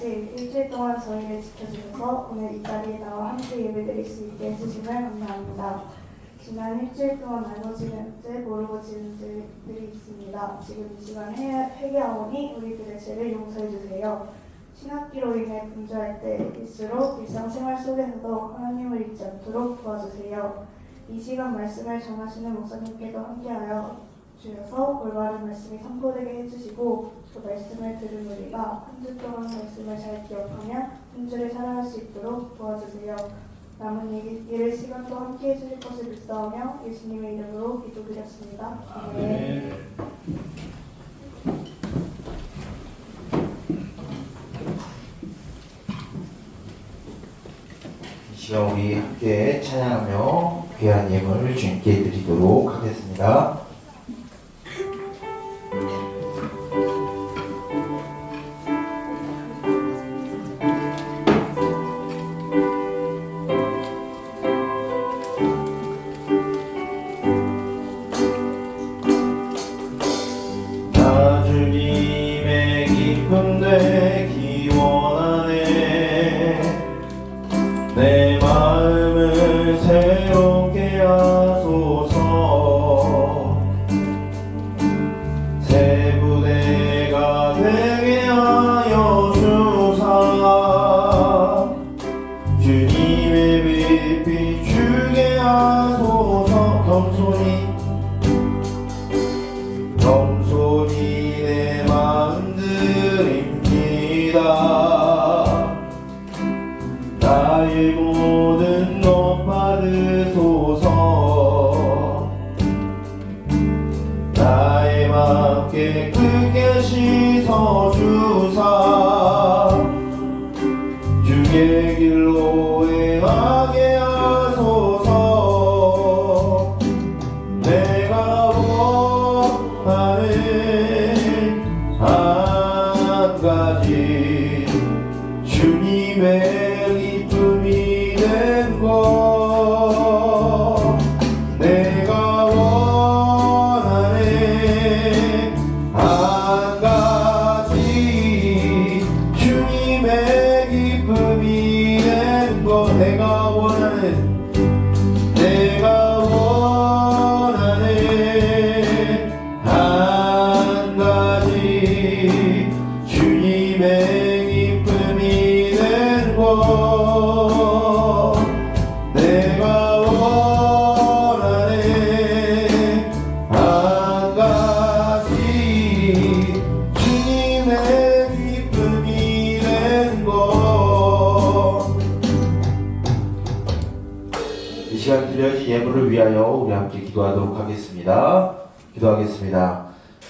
같이 일주일 동안 저희를 지켜주셔서 오늘 이 자리에 나와 함께 예배드릴 수 있게 해주심을 감사합니다. 지난 일주일 동안 나눠지는 죄, 모르고 지은 죄들이 있습니다. 지금 이 시간 회개하오니 우리들의 죄를 용서해 주세요. 신학기로 인해 분주할 때일수록 일상생활 속에서도 하나님을 잊지 않도록 도와주세요. 이 시간 말씀을 전하시는 목사님께도 함께하여 주셔서 올바른 말씀이 선포되게 해주시고 그 말씀을 들은 우리가 한 주 동안 말씀을 잘 기억하며 한 주를 살아갈 수 있도록 도와주세요. 남은 일을 시간도 함께 해주실 것을 믿사오며 예수님의 이름으로 기도드렸습니다. 아멘. 이 시간 우리 함께 찬양하며 귀한 예물을 주님께 드리도록 하겠습니다. 나 주님의 기쁨 되기 원하네. 내 마음을 새롭게 하소서. 새 부대가 되게 하여 주사. 주님의 빛 비추게 하소서. 겸손히 내 마음 드립니다. 나의 모든 것 받으소서. 나의 맘 깨끗게 씻어주사. 주의 길로 행하게 하소서. 내가 원하는 한 가지 주님의 기쁨이 된 것. 내가 원하는 한 가지 주님의 기쁨이 된 것. 내가 원하는 한 가지 주님의 기쁨이 된 것. 내가 원하는 한 가지 주님의 기쁨이 된 것. 이 시간 드려진 예물을 위하여 우리 함께 기도하도록 하겠습니다. 기도하겠습니다.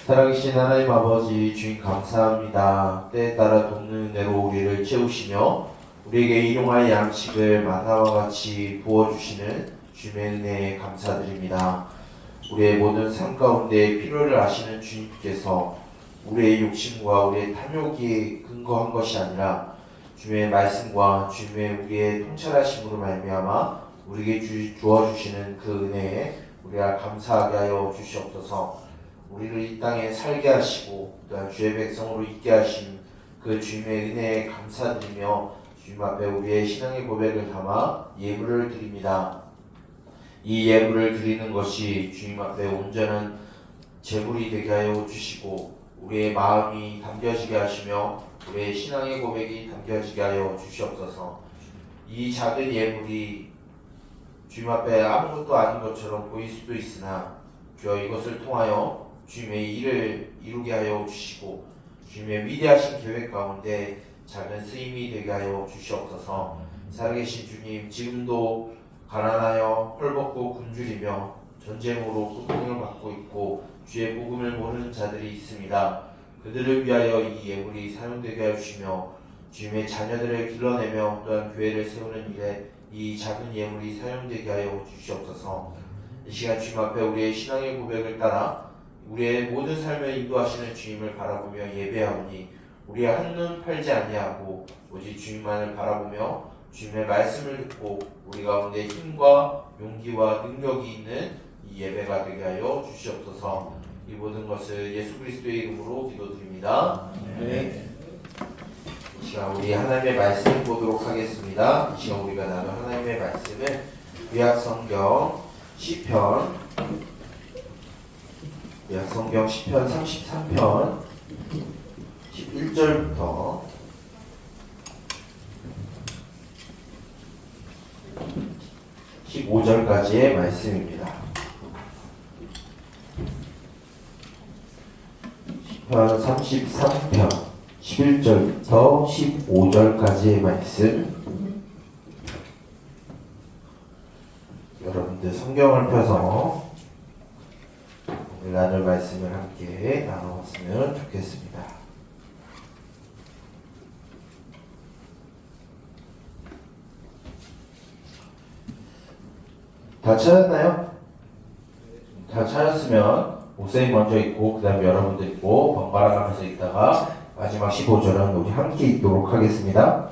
살아계신 하나님 아버지, 주님 감사합니다. 때에 따라 돕는 은혜로 우리를 채우시며 우리에게 일용할 양식을 만나와 같이 부어주시는 주님의 은혜에 감사드립니다. 우리의 모든 삶 가운데 필요를 아시는 주님께서 우리의 욕심과 우리의 탐욕이 근거한 것이 아니라 주님의 말씀과 주님의 우리의 통찰하심으로 말미암아 우리에게 주어주시는 그 은혜에 우리가 감사하게 하여 주시옵소서. 우리를 이 땅에 살게 하시고 또한 주의 백성으로 있게 하신 그 주님의 은혜에 감사드리며 주님 앞에 우리의 신앙의 고백을 담아 예물을 드립니다. 이 예물을 드리는 것이 주님 앞에 온전한 제물이 되게 하여 주시고 우리의 마음이 담겨지게 하시며 우리의 신앙의 고백이 담겨지게 하여 주시옵소서. 이 작은 예물이 주님 앞에 아무것도 아닌 것처럼 보일 수도 있으나 주여 이것을 통하여 주님의 일을 이루게 하여 주시고 주님의 위대하신 계획 가운데 작은 쓰임이 되게 하여 주시옵소서. 살아계신 주님, 지금도 가난하여 헐벗고 굶주리며 전쟁으로 고통을 받고 있고 주의 복음을 모르는 자들이 있습니다. 그들을 위하여 이 예물이 사용되게 하여 주시며 주님의 자녀들을 길러내며 또한 교회를 세우는 일에 이 작은 예물이 사용되게 하여 주시옵소서. 이 시간 주님 앞에 우리의 신앙의 고백을 따라 우리의 모든 삶을 인도하시는 주님을 바라보며 예배하오니 우리의 한눈 팔지 아니하고 오직 주님만을 바라보며 주님의 말씀을 듣고 우리 가운데 힘과 용기와 능력이 있는 이 예배가 되게 하여 주시옵소서. 이 모든 것을 예수 그리스도의 이름으로 기도드립니다. 네. 시간 우리 하나님의 말씀 보도록 하겠습니다. 이 시간 우리가 나눌 하나님의 말씀은 구약성경 시편 33편 11절부터 15절까지의 말씀입니다. 시편 33편 11절부터 15절까지의 말씀. 여러분들 성경을 펴서 오늘 나눌 말씀을 함께 나눠봤으면 좋겠습니다. 다 찾았나요? 다 찾았으면 목사님 먼저 읽고 그 다음에 여러분들 읽고 번갈아 가면서 읽다가 마지막 15절은 우리 함께 읽도록 하겠습니다.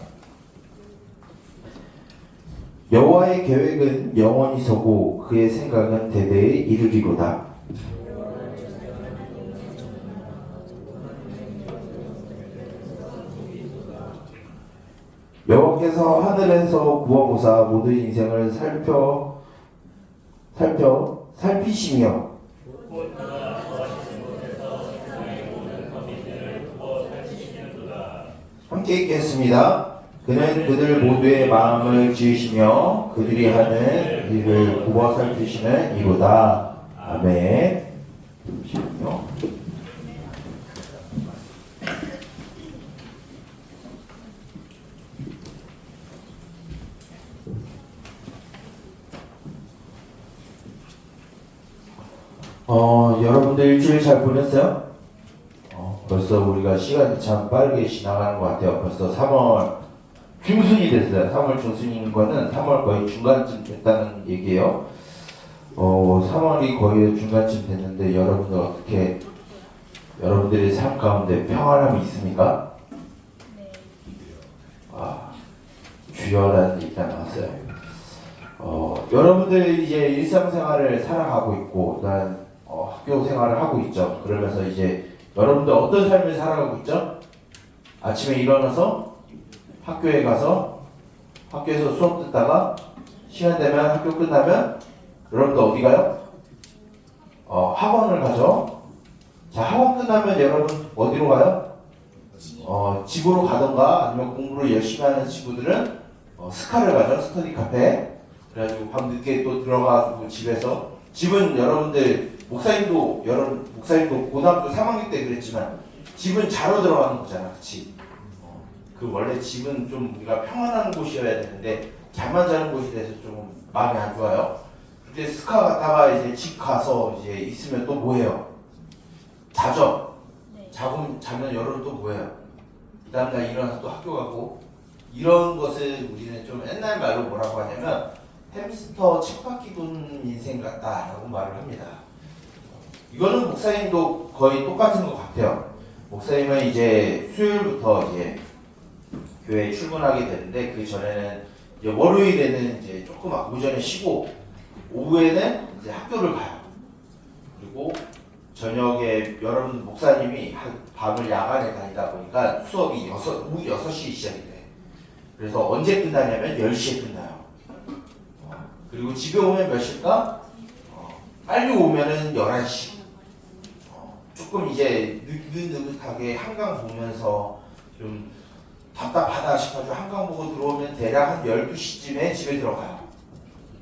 여호와의 계획은 영원히 서고 그의 생각은 대대에 이르리로다. 여호와께서 하늘에서 구워보사 모든 인생을 살피시며 함께 읽겠습니다. 그는 그들 모두의 마음을 지으시며 그들이 하는 일을 굽어 살피시는 이로다. 아멘. 잠시만요. 여러분들 일주일 잘 보냈어요? 벌써 우리가 시간이 참 빠르게 지나가는 것 같아요. 벌써 3월 중순이 됐어요. 3월 중순인 거는 3월 거의 중간쯤 됐다는 얘기예요. 3월이 거의 중간쯤 됐는데 여러분들 어떻게 여러분들의 삶 가운데 평안함이 있습니까? 주여라는 얘기가 나왔어요. 여러분들 이제 일상생활을 살아가고 있고, 그다음 학교 생활을 하고 있죠. 그러면서 이제 여러분들 어떤 삶을 살아가고 있죠? 아침에 일어나서 학교에 가서 학교에서 수업 듣다가 시간 되면 학교 끝나면 여러분들 어디 가요? 학원을 가죠. 자, 학원 끝나면 여러분 어디로 가요? 집으로 가던가 아니면 공부를 열심히 하는 친구들은 스카를 가죠. 스터디 카페. 그래가지고 밤늦게 또 들어가고 집에서 집은 여러분들 목사님도 고등학교 3학년 때 그랬지만 집은 자러 들어가는 거잖아, 그렇지? 그 원래 집은 좀 우리가 평안한 곳이어야 되는데 잠만 자는 곳이 돼서 좀 마음이 안 좋아요. 근데 스카 갔다가 이제 집 가서 이제 있으면 또 뭐해요? 자죠. 자면 여러분 또 뭐해요? 그 다음날 일어나서 또 학교 가고 이런 것을 우리는 좀 옛날 말로 뭐라고 하냐면 햄스터 쳇바퀴 돈 인생 같다라고 말을 합니다. 이거는 목사님도 거의 똑같은 것 같아요. 목사님은 이제 수요일부터 이제 교회에 출근하게 되는데 그 전에는 이제 월요일에는 이제 조금 오전에 쉬고 오후에는 이제 학교를 가요. 그리고 저녁에 여러분 목사님이 밤을 야간에 다니다 보니까 수업이 오후 6시에 시작이 돼. 그래서 언제 끝나냐면 10시에 끝나요. 그리고 집에 오면 몇 시일까? 빨리 오면은 11시. 조금 이제 느긋느긋하게 한강 보면서 좀 답답하다 싶어서 한강 보고 들어오면 대략 한 12시쯤에 집에 들어가요.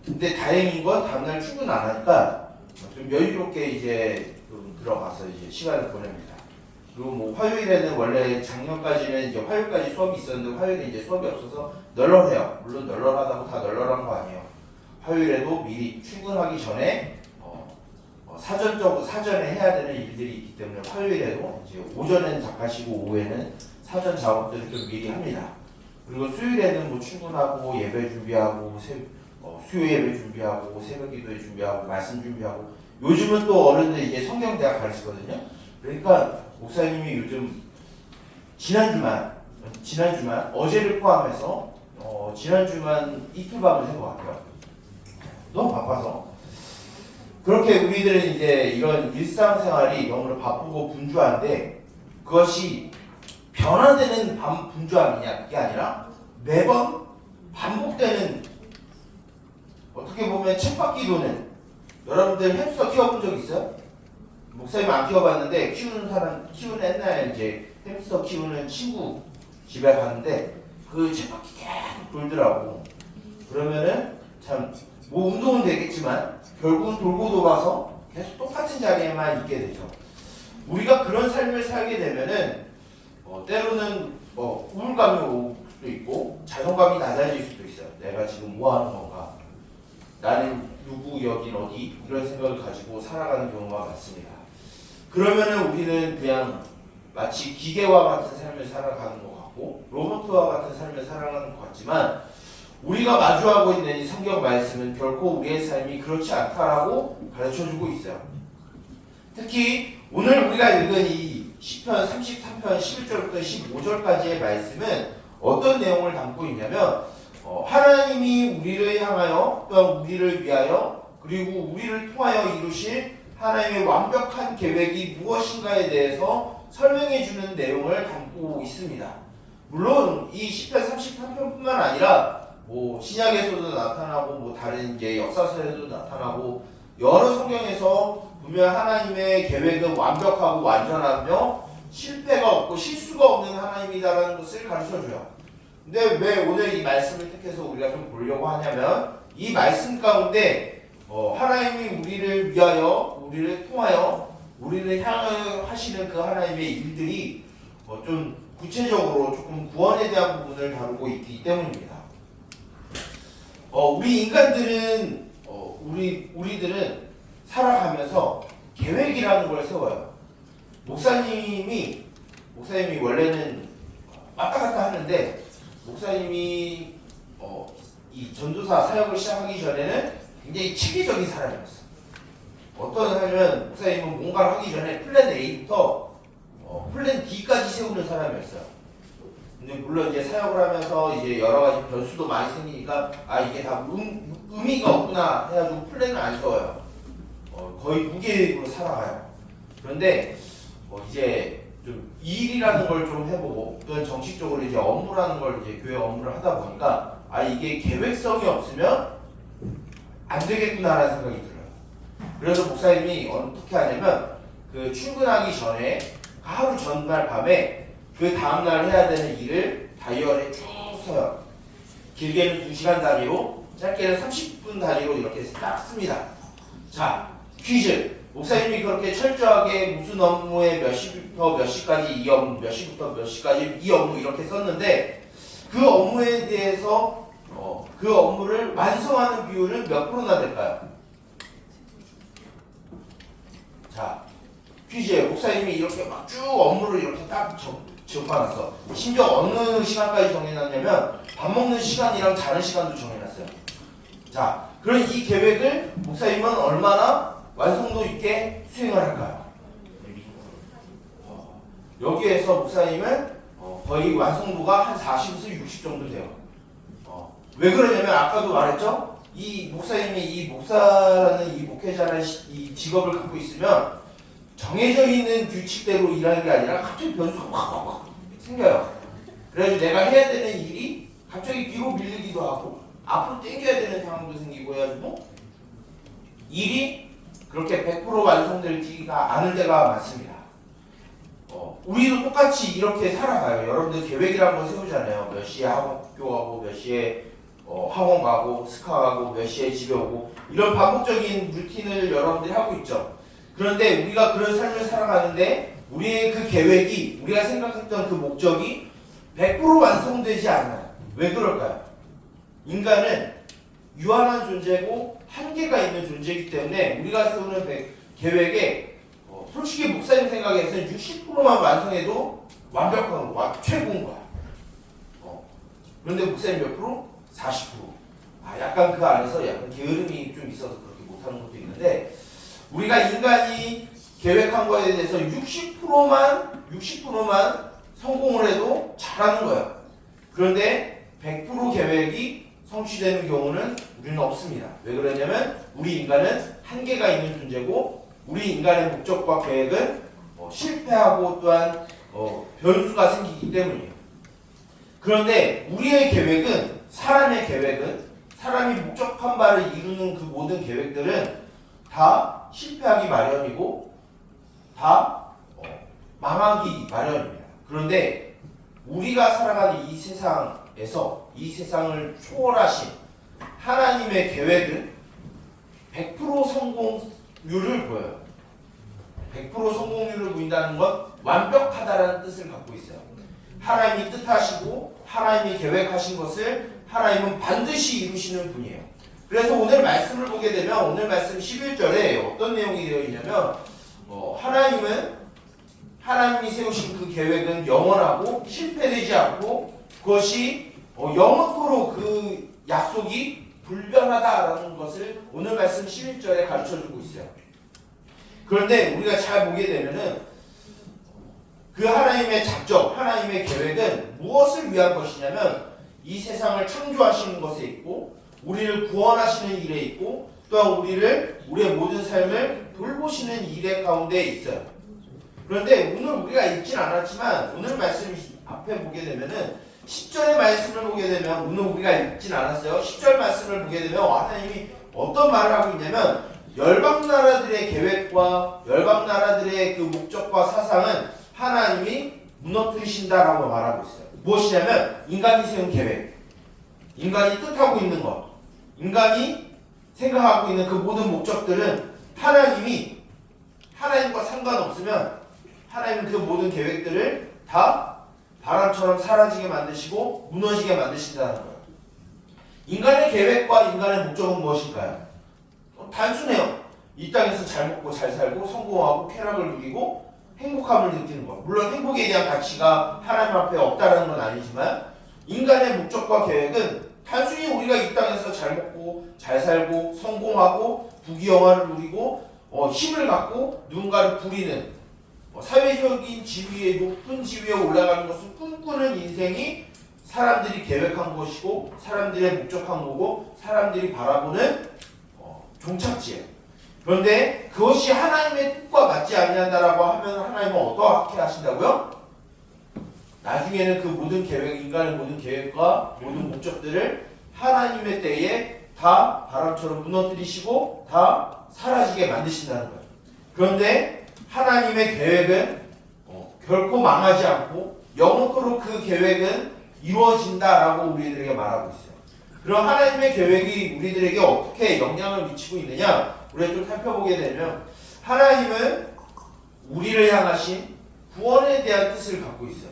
근데 다행인 건 다음날 출근 안 하니까 좀 여유롭게 이제 좀 들어가서 이제 시간을 보냅니다. 그리고 뭐 화요일에는 원래 작년까지는 이제 화요일까지 수업이 있었는데 화요일에 이제 수업이 없어서 널널해요. 물론 널널하다고 다 널널한 거 아니에요. 화요일에도 미리 출근하기 전에 사전에 해야 되는 일들이 있기 때문에 화요일에도 이제 오전에는 작가시고 오후에는 사전 작업들을 좀 미리 합니다. 그리고 수요일에는 뭐 출근하고 예배 준비하고 수요 예배 준비하고 새벽 기도회 준비하고 말씀 준비하고 요즘은 또 어른들 이제 성경대학 가르치거든요. 그러니까 목사님이 요즘 지난주만 어제를 포함해서 지난주만 이틀 밤을 샌 것 같아요. 너무 바빠서. 그렇게 우리들은 이제 이런 일상생활이 너무 바쁘고 분주한데 그것이 변화되는 분주함이냐 그게 아니라 매번 반복되는 어떻게 보면 쳇바퀴 도는 여러분들 햄스터 키워본 적 있어요? 목사님 안 키워봤는데 키우는 옛날 이제 햄스터 키우는 친구 집에 갔는데 그 쳇바퀴 계속 돌더라고. 그러면은 참 뭐 운동은 되겠지만 결국은 돌고 돌아서 계속 똑같은 자리에만 있게 되죠. 우리가 그런 삶을 살게 되면은 때로는 우울감이 올 수도 있고 자존감이 낮아질 수도 있어요. 내가 지금 뭐 하는 건가? 나는 누구 여긴 어디? 이런 생각을 가지고 살아가는 경우가 많습니다. 그러면은 우리는 그냥 마치 기계와 같은 삶을 살아가는 것 같고 로봇과 같은 삶을 살아가는 것 같지만 우리가 마주하고 있는 이 성경 말씀은 결코 우리의 삶이 그렇지 않다라고 가르쳐주고 있어요. 특히 오늘 우리가 읽은 이 시편 33편 11절부터 15절까지의 말씀은 어떤 내용을 담고 있냐면 하나님이 우리를 향하여 또한 우리를 위하여 그리고 우리를 통하여 이루실 하나님의 완벽한 계획이 무엇인가에 대해서 설명해 주는 내용을 담고 있습니다. 물론 이 시편 33편뿐만 아니라 신약에서도 나타나고 다른 이제 역사서에도 나타나고 여러 성경에서 보면 하나님의 계획은 완벽하고 완전하며 실패가 없고 실수가 없는 하나님이다라는 것을 가르쳐줘요. 근데 왜 오늘 이 말씀을 택해서 우리가 좀 보려고 하냐면 이 말씀 가운데 하나님이 우리를 위하여 우리를 통하여 우리를 향하여 하시는 그 하나님의 일들이 좀 구체적으로 조금 구원에 대한 부분을 다루고 있기 때문입니다. 우리 인간들은 우리들은 살아가면서 계획이라는 걸 세워요. 목사님이 원래는 왔다 갔다 하는데 목사님이 이 전도사 사역을 시작하기 전에는 굉장히 체계적인 사람이었어. 어떤 사람이면 목사님은 뭔가를 하기 전에 플랜 A부터 플랜 D까지 세우는 사람이었어요. 근데 물론 이제 사역을 하면서 이제 여러 가지 변수도 많이 생기니까 이게 다 의미가 없구나 해가지고 플랜을 안 세워요. 거의 무계획으로 살아가요. 그런데 이제 좀 일이라는 걸 좀 해보고 또는 정식적으로 이제 업무라는 걸 이제 교회 업무를 하다 보니까 이게 계획성이 없으면 안 되겠구나라는 생각이 들어요. 그래서 목사님이 어떻게 하냐면 그 출근하기 전에 하루 전날 밤에 그 다음날 해야 되는 일을 다이어리에 쭉 써요. 길게는 2시간 단위로 짧게는 30분 단위로 이렇게 딱 씁니다. 자, 퀴즈. 목사님이 그렇게 철저하게 무슨 업무에 몇 시부터 몇 시까지 이 업무, 몇 시부터 몇 시까지 이 업무 이렇게 썼는데 그 업무에 대해서 그 업무를 완성하는 비율은 몇 프로나 될까요? 자, 퀴즈에 목사님이 이렇게 막 쭉 업무를 이렇게 딱 적어놨어. 심지어 어느 시간까지 정해놨냐면 밥 먹는 시간이랑 자는 시간도 정해놨어요. 자, 그럼 이 계획을 목사님은 얼마나 완성도 있게 수행을 할까요? 여기에서 목사님은 거의 완성도가 한 40에서 60 정도 돼요. 왜 그러냐면 아까도 말했죠? 이 목사님이 이 목사라는 이 목회자라는 이 직업을 갖고 있으면 정해져 있는 규칙대로 일하는 게 아니라 갑자기 변수가 확 생겨요. 그래서 내가 해야 되는 일이 갑자기 뒤로 밀리기도 하고 앞으로 당겨야 되는 상황도 생기고 해가지고 일이 그렇게 100% 완성되지가 않을 때가 많습니다. 우리도 똑같이 이렇게 살아가요. 여러분들 계획이라는 거 세우잖아요. 몇 시에 학교 가고 몇 시에 학원 가고 스카 가고 몇 시에 집에 오고 이런 반복적인 루틴을 여러분들이 하고 있죠. 그런데 우리가 그런 삶을 살아가는데 우리의 그 계획이 우리가 생각했던 그 목적이 100% 완성되지 않아요. 왜 그럴까요? 인간은 유한한 존재고 한계가 있는 존재이기 때문에 우리가 세우는 계획에 솔직히 목사님 생각에서는 60%만 완성해도 완벽한 거, 최고인 거야. 그런데 목사님 몇 프로? 40%. 약간 그 안에서 약간 게으름이 좀 있어서 그렇게 못하는 것도 있는데 우리가 인간이 계획한 거에 대해서 60%만 성공을 해도 잘하는 거예요. 그런데 100% 계획이 성취되는 경우는 우리는 없습니다. 왜 그러냐면 우리 인간은 한계가 있는 존재고 우리 인간의 목적과 계획은 실패하고 또한 변수가 생기기 때문이에요. 그런데 우리의 계획은 사람의 계획은 사람이 목적한 바를 이루는 그 모든 계획들은 다 실패하기 마련이고 다 망하기 마련입니다. 그런데 우리가 살아가는 이 세상에서 이 세상을 초월하신 하나님의 계획은 100% 성공률을 보여요. 100% 성공률을 보인다는 건 완벽하다라는 뜻을 갖고 있어요. 하나님이 뜻하시고 하나님이 계획하신 것을 하나님은 반드시 이루시는 분이에요. 그래서 오늘 말씀을 보게 되면 오늘 말씀 11절에 어떤 내용이 되어 있냐면 하나님이 세우신 그 계획은 영원하고 실패되지 않고 그것이 영원토록 그 약속이 불변하다라는 것을 오늘 말씀 11절에 가르쳐주고 있어요. 그런데 우리가 잘 보게 되면은 그 하나님의 작정, 하나님의 계획은 무엇을 위한 것이냐면 이 세상을 창조하시는 것에 있고 우리를 구원하시는 일에 있고 또한 우리의 모든 삶을 돌보시는 일의 가운데 있어요. 그런데 오늘 우리가 읽진 않았지만 오늘 말씀 앞에 보게 되면은 10절의 말씀을 보게 되면 오늘 우리가 읽진 않았어요. 10절 말씀을 보게 되면 하나님이 어떤 말을 하고 있냐면 열방 나라들의 계획과 열방 나라들의 그 목적과 사상은 하나님이 무너뜨리신다라고 말하고 있어요. 무엇이냐면 인간이 세운 계획, 인간이 뜻하고 있는 것, 인간이 생각하고 있는 그 모든 목적들은 하나님과 상관없으면 하나님은 그 모든 계획들을 다 바람처럼 사라지게 만드시고 무너지게 만드신다는 거예요. 인간의 계획과 인간의 목적은 무엇일까요? 단순해요. 이 땅에서 잘 먹고 잘 살고 성공하고 쾌락을 누리고 행복함을 느끼는 것. 물론 행복에 대한 가치가 하나님 앞에 없다는 건 아니지만 인간의 목적과 계획은 단순히 우리가 이 땅에서 잘 먹고 잘 살고 성공하고 부귀영화를 누리고 힘을 갖고 누군가를 부리는 사회적인 지위에 높은 지위에 올라가는 것을 꿈꾸는 인생이 사람들이 계획한 것이고 사람들의 목적한 거고 사람들이 바라보는 종착지예요. 그런데 그것이 하나님의 뜻과 맞지 아니한다라고 하면 하나님은 어떻게 하신다고요? 나중에는 그 모든 계획, 인간의 모든 계획과 모든 목적들을 하나님의 때에 다 바람처럼 무너뜨리시고 다 사라지게 만드신다는 거예요. 그런데 하나님의 계획은 결코 망하지 않고 영원토록 그 계획은 이루어진다라고 우리들에게 말하고 있어요. 그럼 하나님의 계획이 우리들에게 어떻게 영향을 미치고 있느냐? 우리가 좀 살펴보게 되면 하나님은 우리를 향하신 구원에 대한 뜻을 갖고 있어요.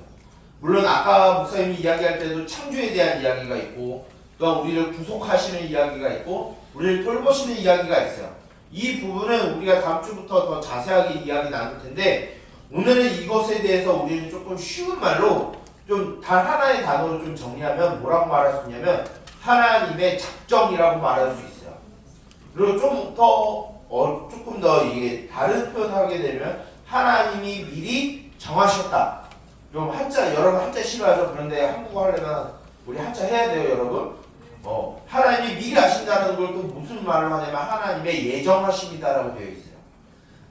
물론 아까 목사님이 이야기할 때도 창조에 대한 이야기가 있고 또 우리를 구속하시는 이야기가 있고 우리를 돌보시는 이야기가 있어요. 이 부분은 우리가 다음 주부터 더 자세하게 이야기 나눌 텐데 오늘은 이것에 대해서 우리는 조금 쉬운 말로 좀 단 하나의 단어로 좀 정리하면 뭐라고 말할 수 있냐면 하나님의 작정이라고 말할 수 있어요. 그리고 조금 더 이게 다른 표현하게 되면 하나님이 미리 정하셨다. 좀 여러분 한자 싫어하죠? 그런데 한국어 하려면 우리 한자 해야 돼요, 여러분. 하나님이 미리 아신다는 걸 또 무슨 말을 하냐면 하나님의 예정하심이다라고 되어 있어요.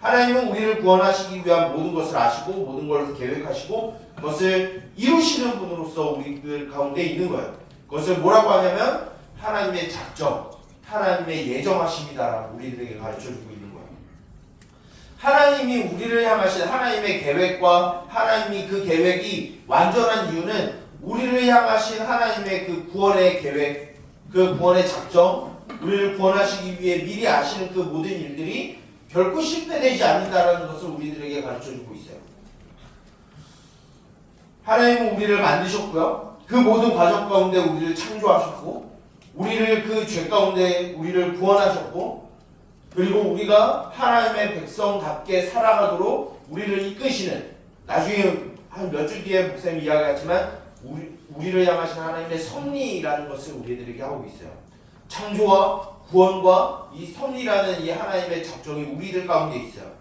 하나님은 우리를 구원하시기 위한 모든 것을 아시고 모든 것을 계획하시고 그것을 이루시는 분으로서 우리들 가운데 있는 거예요. 그것을 뭐라고 하냐면 하나님의 작정, 하나님의 예정하심이다라고 우리들에게 가르쳐주고 있는 거예요. 하나님이 우리를 향하신 하나님의 계획과 하나님이 그 계획이 완전한 이유는 우리를 향하신 하나님의 그 구원의 계획, 그 구원의 작정, 우리를 구원하시기 위해 미리 아시는 그 모든 일들이 결코 실패되지 않는다라는 것을 우리들에게 가르쳐주고 있어요. 하나님은 우리를 만드셨고요. 그 모든 과정 가운데 우리를 창조하셨고 우리를 그 죄 가운데 우리를 구원하셨고 그리고 우리가 하나님의 백성답게 살아가도록 우리를 이끄시는 나중에 한 몇 주 뒤에 목사님이 이야기하지만 우리를 향하신 하나님의 섭리라는 것을 우리들에게 하고 있어요. 창조와 구원과 이 섭리라는 이 하나님의 작정이 우리들 가운데 있어요.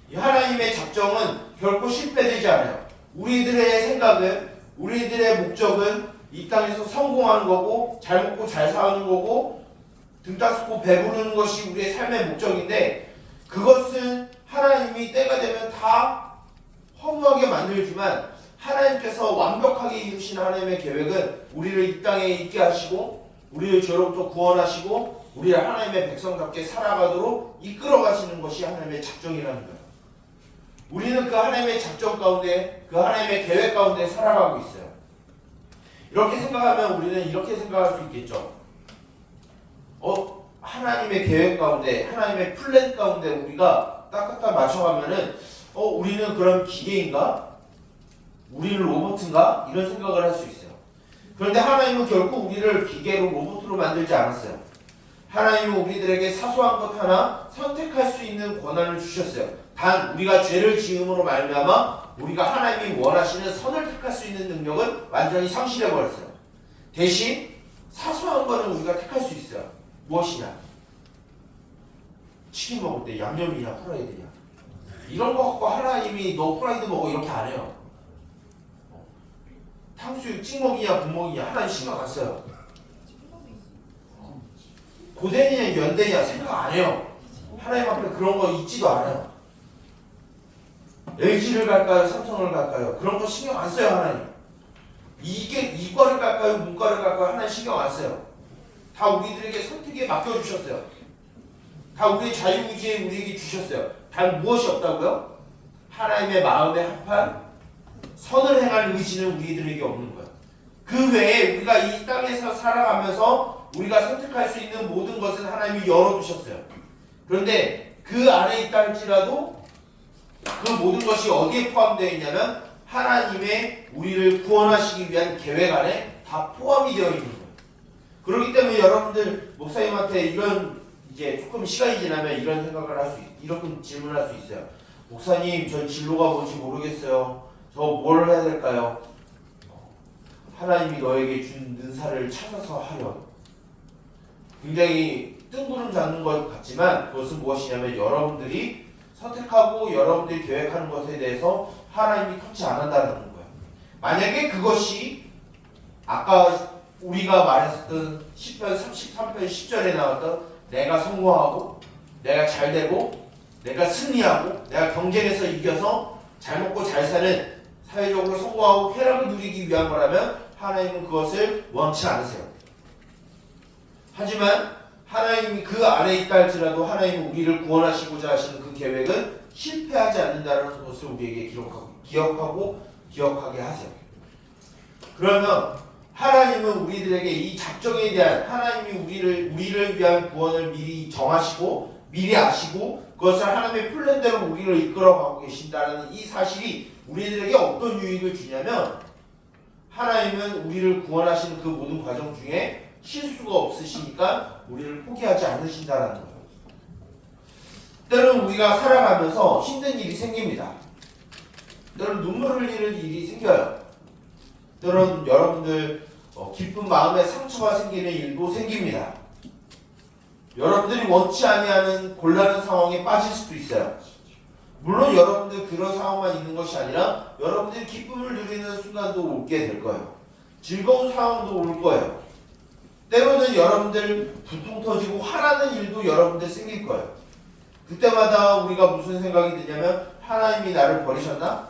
이 하나님의 작정은 결코 실패되지 않아요. 우리들의 생각은 우리들의 목적은 이 땅에서 성공하는 거고 잘 먹고 잘 사는 거고 등 따스고 배부르는 것이 우리의 삶의 목적인데 그것은 하나님이 때가 되면 다 허무하게 만들지만 하나님께서 완벽하게 이루신 하나님의 계획은 우리를 이 땅에 있게 하시고 우리를 죄로부터 구원하시고 우리를 하나님의 백성답게 살아가도록 이끌어 가시는 것이 하나님의 작정이라는 거예요. 우리는 그 하나님의 작정 가운데 그 하나님의 계획 가운데 살아가고 있어요. 이렇게 생각하면 우리는 이렇게 생각할 수 있겠죠. 하나님의 계획 가운데 하나님의 플랜 가운데 우리가 딱딱딱 맞춰가면은 우리는 그럼 기계인가? 우리는 로봇인가? 이런 생각을 할 수 있어요. 그런데 하나님은 결국 우리를 기계로 로봇으로 만들지 않았어요. 하나님은 우리들에게 사소한 것 하나 선택할 수 있는 권한을 주셨어요. 단 우리가 죄를 지음으로 말미암아 우리가 하나님이 원하시는 선을 택할 수 있는 능력은 완전히 상실해 버렸어요. 대신 사소한 거는 우리가 택할 수 있어요. 무엇이냐? 치킨 먹을 때 양념이냐 프라이드냐 이런 거 갖고 하나님이 너 프라이드 먹어 이렇게 안 해요. 탕수육 찍먹이냐 분먹이냐 하나님 신경 안 써요. 고대냐 연대냐 생각 안 해요. 하나님 앞에 그런 거 있지도 않아요. LG를 갈까요? 삼성을 갈까요? 그런 거 신경 안 써요. 하나님. 이과를 갈까요? 문과를 갈까요? 하나님 신경 안 써요. 다 우리들에게 선택에 맡겨주셨어요. 다 우리의 자유의지에 우리에게 주셨어요. 단 무엇이 없다고요? 하나님의 마음에 합한 선을 행할 의지는 우리들에게 없는 거예요. 그 외에 우리가 이 땅에서 살아가면서 우리가 선택할 수 있는 모든 것은 하나님이 열어두셨어요. 그런데 그 안에 있다 할지라도 그 모든 것이 어디에 포함되어 있냐면 하나님의 우리를 구원하시기 위한 계획 안에 다 포함이 되어 있는 거예요. 그렇기 때문에 여러분들 목사님한테 이런 이제 조금 시간이 지나면 이런 생각을 할 수, 이렇게 질문할 수 있어요. 목사님, 저 진로가 뭔지 모르겠어요. 저 뭘 해야 될까요? 하나님이 너에게 준 은사를 찾아서 하렴. 굉장히 뜬구름 잡는 것 같지만 그것은 무엇이냐면 여러분들이 선택하고 여러분들이 계획하는 것에 대해서 하나님이 터치 안 한다는 거예요. 만약에 그것이 아까 우리가 말했었던 10편 33편 10절에 나왔던 내가 성공하고 내가 잘되고 내가 승리하고 내가 경쟁에서 이겨서 잘 먹고 잘 사는 사회적으로 성공하고 쾌락을 누리기 위한 거라면 하나님은 그것을 원치 않으세요. 하지만 하나님이 그 안에 있다 할지라도 하나님은 우리를 구원하시고자 하시는 그 계획은 실패하지 않는다는 것을 우리에게 기억하게 하세요. 그러면 하나님은 우리들에게 이 작정에 대한 하나님이 우리를 위한 구원을 미리 정하시고 미리 아시고 그것을 하나님의 플랜대로 우리를 이끌어가고 계신다는 이 사실이 우리들에게 어떤 유익을 주냐면 하나님은 우리를 구원하시는 그 모든 과정 중에 실수가 없으시니까 우리를 포기하지 않으신다는 거예요. 때로는 우리가 살아가면서 힘든 일이 생깁니다. 때로는 눈물 흘리는 일이 생겨요. 때로는 여러분들 기쁜 마음에 상처가 생기는 일도 생깁니다. 여러분들이 원치 아니하는 곤란한 상황에 빠질 수도 있어요. 물론 여러분들 그런 상황만 있는 것이 아니라 여러분들이 기쁨을 누리는 순간도 오게 될 거예요. 즐거운 상황도 올 거예요. 때로는 여러분들 부통 터지고 화나는 일도 여러분들 생길 거예요. 그때마다 우리가 무슨 생각이 드냐면 하나님이 나를 버리셨나?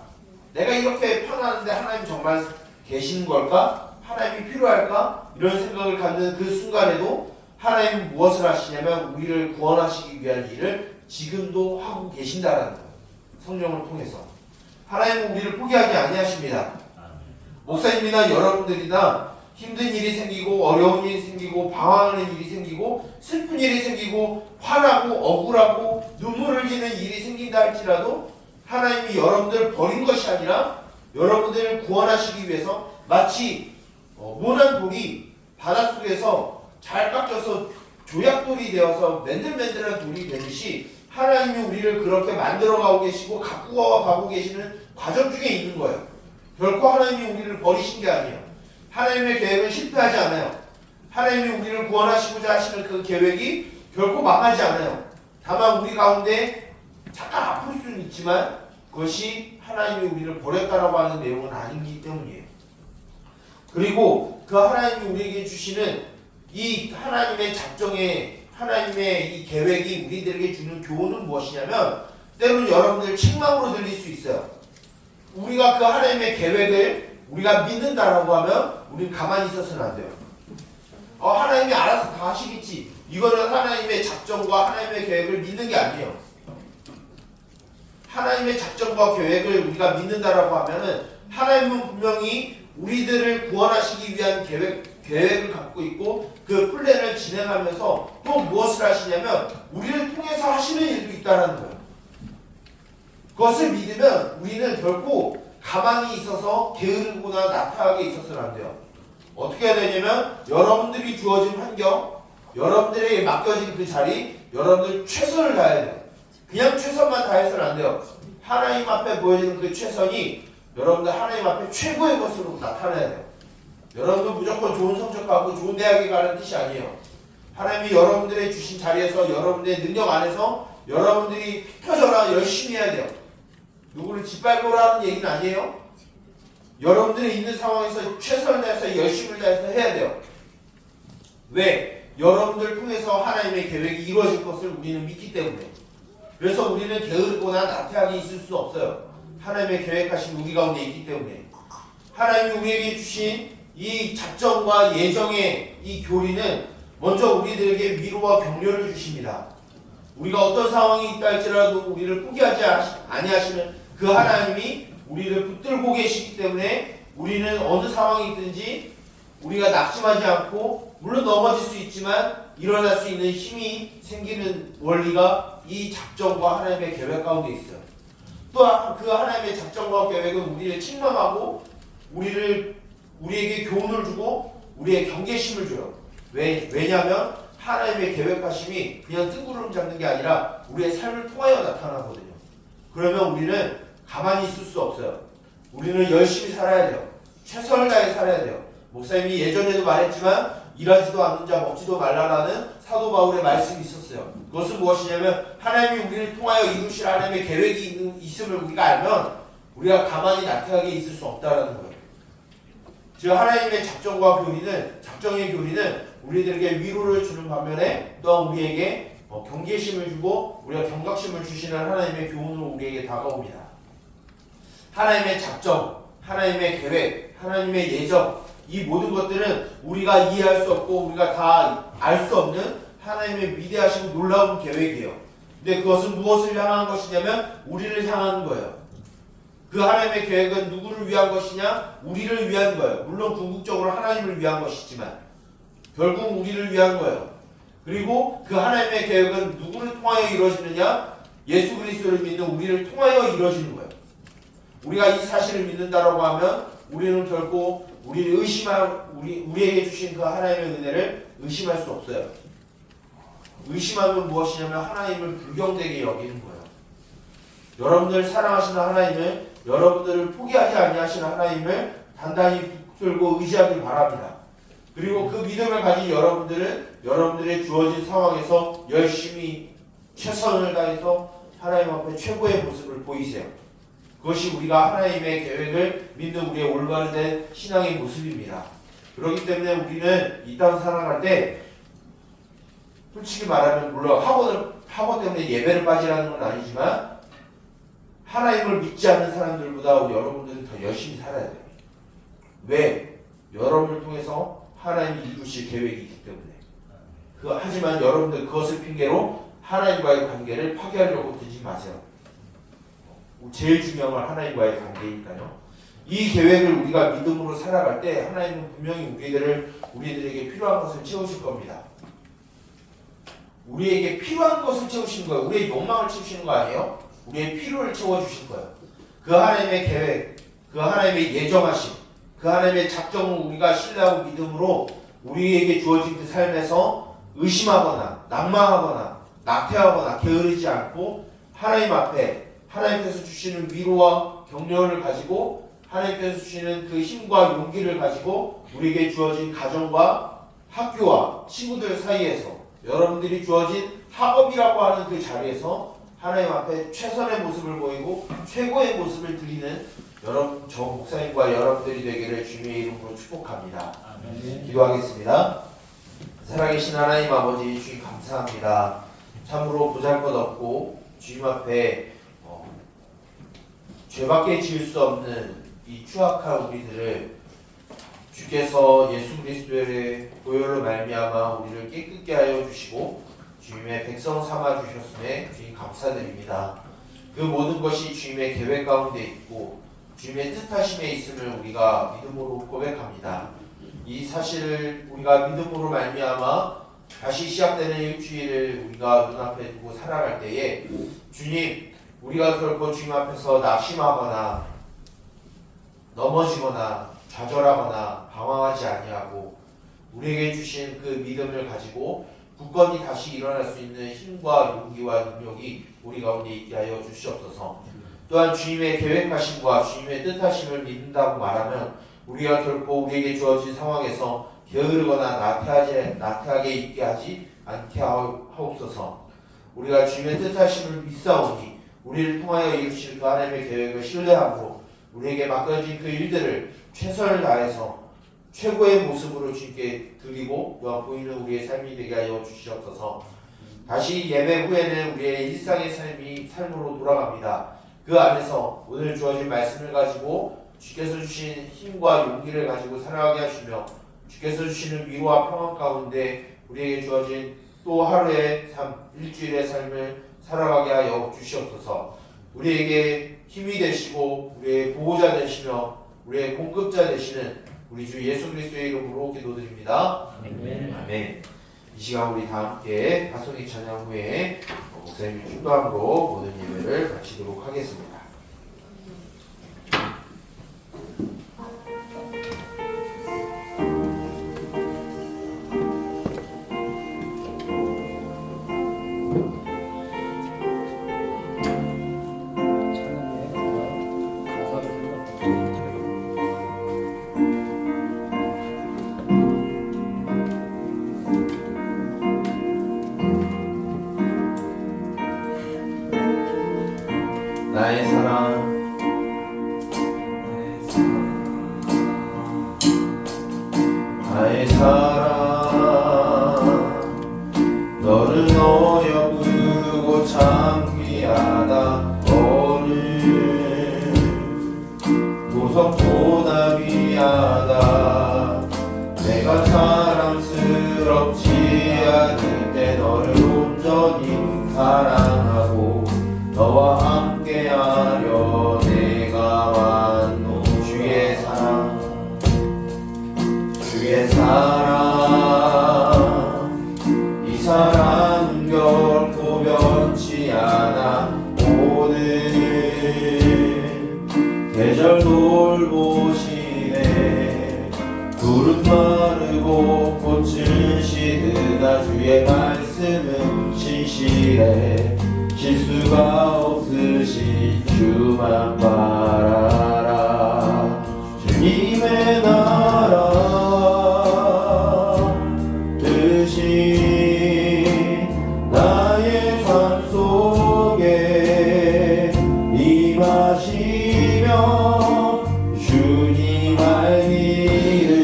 내가 이렇게 편안한데 하나님 정말 계시는 걸까? 하나님이 필요할까? 이런 생각을 갖는 그 순간에도 하나님은 무엇을 하시냐면 우리를 구원하시기 위한 일을 지금도 하고 계신다라는 거예요. 성령을 통해서. 하나님은 우리를 포기하지 아니하십니다. 목사님이나 여러분들이나 힘든 일이 생기고 어려운 일이 생기고 방황하는 일이 생기고 슬픈 일이 생기고 화나고 억울하고 눈물을 흘리는 일이 생긴다 할지라도 하나님이 여러분들을 버린 것이 아니라 여러분들을 구원하시기 위해서 마치 모난 돌이 바닷속에서 잘 깎여서 조약돌이 되어서 맨들맨들한 돌이 되듯이 하나님이 우리를 그렇게 만들어가고 계시고 가꾸어 가고 계시는 과정 중에 있는 거예요. 결코 하나님이 우리를 버리신 게 아니에요. 하나님의 계획은 실패하지 않아요. 하나님이 우리를 구원하시고자 하시는 그 계획이 결코 망하지 않아요. 다만 우리 가운데 잠깐 아플 수는 있지만 그것이 하나님이 우리를 버렸다라고 하는 내용은 아니기 때문이에요. 그리고 그 하나님이 우리에게 주시는 이 하나님의 작정에 하나님의 이 계획이 우리들에게 주는 교훈은 무엇이냐면 때로는 여러분들 책망으로 들릴 수 있어요. 우리가 그 하나님의 계획을 우리가 믿는다라고 하면 우리는 가만히 있어서는 안 돼요. 하나님이 알아서 다 하시겠지. 이거는 하나님의 작정과 하나님의 계획을 믿는 게 아니에요. 하나님의 작정과 계획을 우리가 믿는다라고 하면은 하나님은 분명히 우리들을 구원하시기 위한 계획을 갖고 있고 그 플랜을 진행하면서 또 무엇을 하시냐면 우리를 통해서 하시는 일도 있다는 거예요. 그것을 믿으면 우리는 결코 가만히 있어서 게으르거나 나태하게 있어서는 안 돼요. 어떻게 해야 되냐면 여러분들이 주어진 환경, 여러분들에게 맡겨진 그 자리, 여러분들 최선을 다해야 돼요. 그냥 최선만 다해서는 안 돼요. 하나님 앞에 보여지는 그 최선이 여러분들 하나님 앞에 최고의 것으로 나타나야 돼요. 여러분들 무조건 좋은 성적하고 좋은 대학에 가는 뜻이 아니에요. 하나님이 여러분들의 주신 자리에서 여러분들의 능력 안에서 여러분들이 펴져라 열심히 해야 돼요. 누구를 짓밟으라는 얘기는 아니에요. 여러분들이 있는 상황에서 최선을 다해서 열심을 다해서 해야 돼요. 왜? 여러분들 통해서 하나님의 계획이 이루어질 것을 우리는 믿기 때문에. 그래서 우리는 게으르거나 나태하게 있을 수 없어요. 하나님의 계획하신 우리 가운데 있기 때문에. 하나님이 우리에게 주신 이 작정과 예정의 이 교리는 먼저 우리들에게 위로와 격려를 주십니다. 우리가 어떤 상황이 있다 할지라도 우리를 포기하지 아니하시는 그 하나님이 우리를 붙들고 계시기 때문에 우리는 어느 상황이 있든지 우리가 낙심하지 않고 물론 넘어질 수 있지만 일어날 수 있는 힘이 생기는 원리가 이 작정과 하나님의 계획 가운데 있어요. 또 그 하나님의 작정과 계획은 우리를 책망하고 우리에게 교훈을 주고 우리의 경계심을 줘요. 왜냐하면 하나님의 계획하심이 그냥 뜬구름 잡는 게 아니라 우리의 삶을 통하여 나타나거든요. 그러면 우리는 가만히 있을 수 없어요. 우리는 열심히 살아야 돼요. 최선을 다해 살아야 돼요. 목사님이 예전에도 말했지만 일하지도 않는 자 먹지도 말라라는 사도 바울의 말씀이 있었어요. 그것은 무엇이냐면 하나님이 우리를 통하여 이루실 하나님의 계획이 있음을 우리가 알면 우리가 가만히 나태하게 있을 수 없다라는 거예요. 즉 하나님의 작정의 교리는 우리들에게 위로를 주는 반면에 또한 우리에게 경계심을 주고 우리가 경각심을 주시는 하나님의 교훈으로 우리에게 다가옵니다. 하나님의 작정, 하나님의 계획, 하나님의 예정 이 모든 것들은 우리가 이해할 수 없고 우리가 다 알 수 없는 하나님의 위대하시고 놀라운 계획이에요. 근데 그것은 무엇을 향한 것이냐면 우리를 향한 거예요. 그 하나님의 계획은 누구를 위한 것이냐? 우리를 위한 거예요. 물론 궁극적으로 하나님을 위한 것이지만 결국 우리를 위한 거예요. 그리고 그 하나님의 계획은 누구를 통하여 이루어지느냐? 예수 그리스도를 믿는 우리를 통하여 이루어지는 거예요. 우리가 이 사실을 믿는다라고 하면 우리는 결코 우리에게 주신 그 하나님의 은혜를 의심할 수 없어요. 의심하면 무엇이냐면 하나님을 불경되게 여기는 거예요. 여러분들 사랑하시는 하나님을, 여러분들을 포기하지 아니하시는 하나님을 단단히 붙들고 의지하길 바랍니다. 그리고 그 믿음을 가진 여러분들은 여러분들의 주어진 상황에서 열심히 최선을 다해서 하나님 앞에 최고의 모습을 보이세요. 그것이 우리가 하나님의 계획을 믿는 우리의 올바른 신앙의 모습입니다. 그렇기 때문에 우리는 이 땅 살아갈 때 솔직히 말하면 물론 학원 때문에 예배를 빠지라는 건 아니지만 하나님을 믿지 않는 사람들보다 여러분들은 더 열심히 살아야 돼요. 왜? 여러분을 통해서 하나님이 이루실 계획이 있기 때문에. 하지만 여러분들 그것을 핑계로 하나님과의 관계를 파괴하려고 들지 마세요. 제일 중요한 건 하나님과의 관계니까요. 이 계획을 우리가 믿음으로 살아갈 때 하나님은 분명히 우리들에게 필요한 것을 채우실 겁니다. 우리에게 필요한 것을 채우시는 거예요. 우리의 욕망을 채우시는 거 아니에요? 우리의 필요를 채워주실 거예요. 그 하나님의 계획, 그 하나님의 예정하심, 그 하나님의 작정을 우리가 신뢰하고 믿음으로 우리에게 주어진 그 삶에서 의심하거나 낙망하거나 나태하거나 게으르지 않고 하나님 앞에 하나님께서 주시는 위로와 격려를 가지고 하나님께서 주시는 그 힘과 용기를 가지고 우리에게 주어진 가정과 학교와 친구들 사이에서 여러분들이 주어진 학업이라고 하는 그 자리에서 하나님 앞에 최선의 모습을 보이고 최고의 모습을 드리는 저 목사님과 여러분들이 되기를 주님의 이름으로 축복합니다. 기도하겠습니다. 살아계신 하나님 아버지 주님 감사합니다. 참으로 보잘것없고 주님 앞에 죄밖에 지을 수 없는 이 추악한 우리들을 주께서 예수 그리스도의 보혈로 말미암아 우리를 깨끗게 하여 주시고 주님의 백성 삼아 주셨음에 주님 감사드립니다. 그 모든 것이 주님의 계획 가운데 있고 주님의 뜻하심에 있음을 우리가 믿음으로 고백합니다. 이 사실을 우리가 믿음으로 말미암아 다시 시작되는 일주일을 우리가 눈앞에 두고 살아갈 때에 주님, 우리가 결코 주님 앞에서 낙심하거나 넘어지거나 좌절하거나 방황하지 아니하고 우리에게 주신 그 믿음을 가지고 굳건히 다시 일어날 수 있는 힘과 용기와 능력이 우리 가운데 있게 하여 주시옵소서. 또한 주님의 계획하심과 주님의 뜻하심을 믿는다고 말하면 우리가 결코 우리에게 주어진 상황에서 게으르거나 나태하게 있게 하지 않게 하옵소서. 우리가 주님의 뜻하심을 믿사오니 우리를 통하여 이루실 그 하나님의 계획을 신뢰하고 우리에게 맡겨진 그 일들을 최선을 다해서 최고의 모습으로 주님께 드리고 또한 보이는 우리의 삶이 되게 하여 주시옵소서. 다시 예배 후에는 우리의 일상의 삶으로 돌아갑니다. 그 안에서 오늘 주어진 말씀을 가지고 주께서 주신 힘과 용기를 가지고 살아가게 하시며 주께서 주시는 위로와 평안 가운데 우리에게 주어진 또 하루의 삶, 일주일의 삶을 살아가게 하여 주시옵소서. 우리에게 힘이 되시고 우리의 보호자 되시며 우리의 공급자 되시는 우리 주 예수 그리스도의 이름으로 기도드립니다. 아멘. 이 시간 우리 다 함께 파송의 찬양 후에 목사님 충도함으로 모든 예배를 마치도록 하겠습니다. 나의 사랑 나의 사랑 너는 어여쁘고 참 귀하다. 너는 보석보다 귀하다. 내가 사랑스럽지 않을 때 너를 온전히 사랑하고 너와 함께하려 내가 왔노. 주의 사랑 주의 사랑 이 사랑은 결코 변치 않아. 모든 계절 돌보시네. 굴은 마르고 꽃은 시드나 주의 말씀은 신실해. 실수가 없으신 주만 바라라. 주님의 나라 뜻이 나의 삶 속에 임하시며 주님 알기를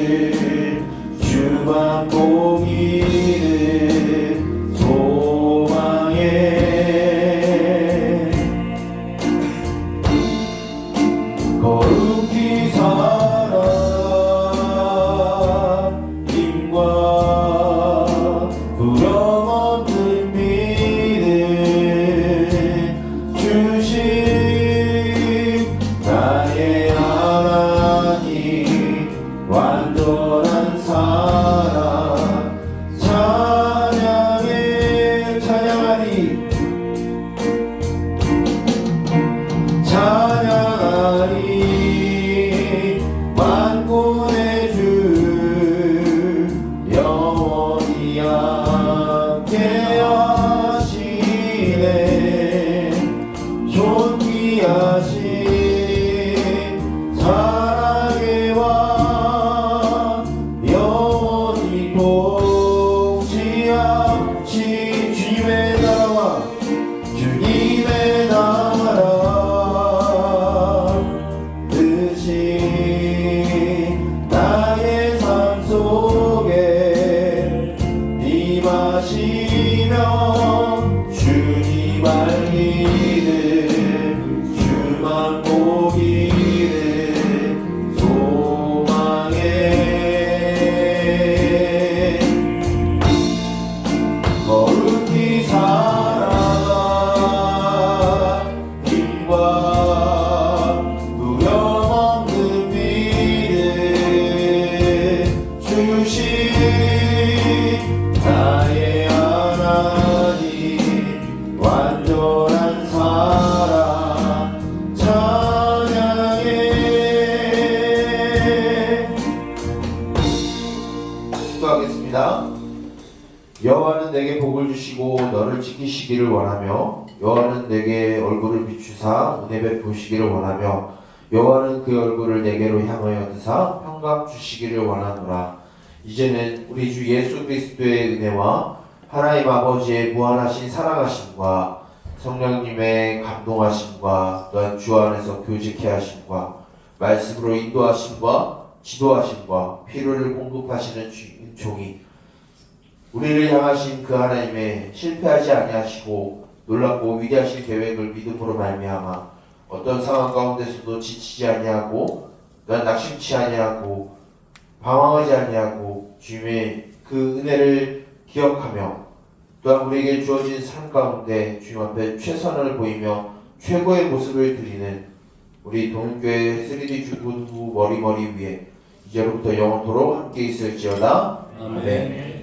주만 보기를 소망해. 거룩히 살아 주신 나의 하나님 완전한 사랑 찬양해. 기도하겠습니다. 여호와는 내게 복을 주시고 너를 지키시기를 원하며 여호와는 내게 얼굴을 비추사 은혜 베푸시기를 원하며 여호와는 그 얼굴을 내게로 향하여 드사 평강 주시기를 원하노라. 이제는 우리 주 예수 그리스도의 은혜와 하나님 아버지의 무한하신 사랑하심과 성령님의 감동하심과 또한 주 안에서 교제케 하심과 말씀으로 인도하심과 지도하심과 필요를 공급하시는 종이 우리를 향하신 그 하나님의 실패하지 아니하시고 놀랍고 위대하신 계획을 믿음으로 말미암아 어떤 상황 가운데서도 지치지 아니하고 난 낙심치 아니하고 방황하지 아니하고 주님의 그 은혜를 기억하며 또한 우리에게 주어진 삶 가운데 주님 앞에 최선을 보이며 최고의 모습을 드리는 우리 동교회 3D 주부부 머리머리 위에 이제로부터 영원토록 함께 있을지어다. 아멘.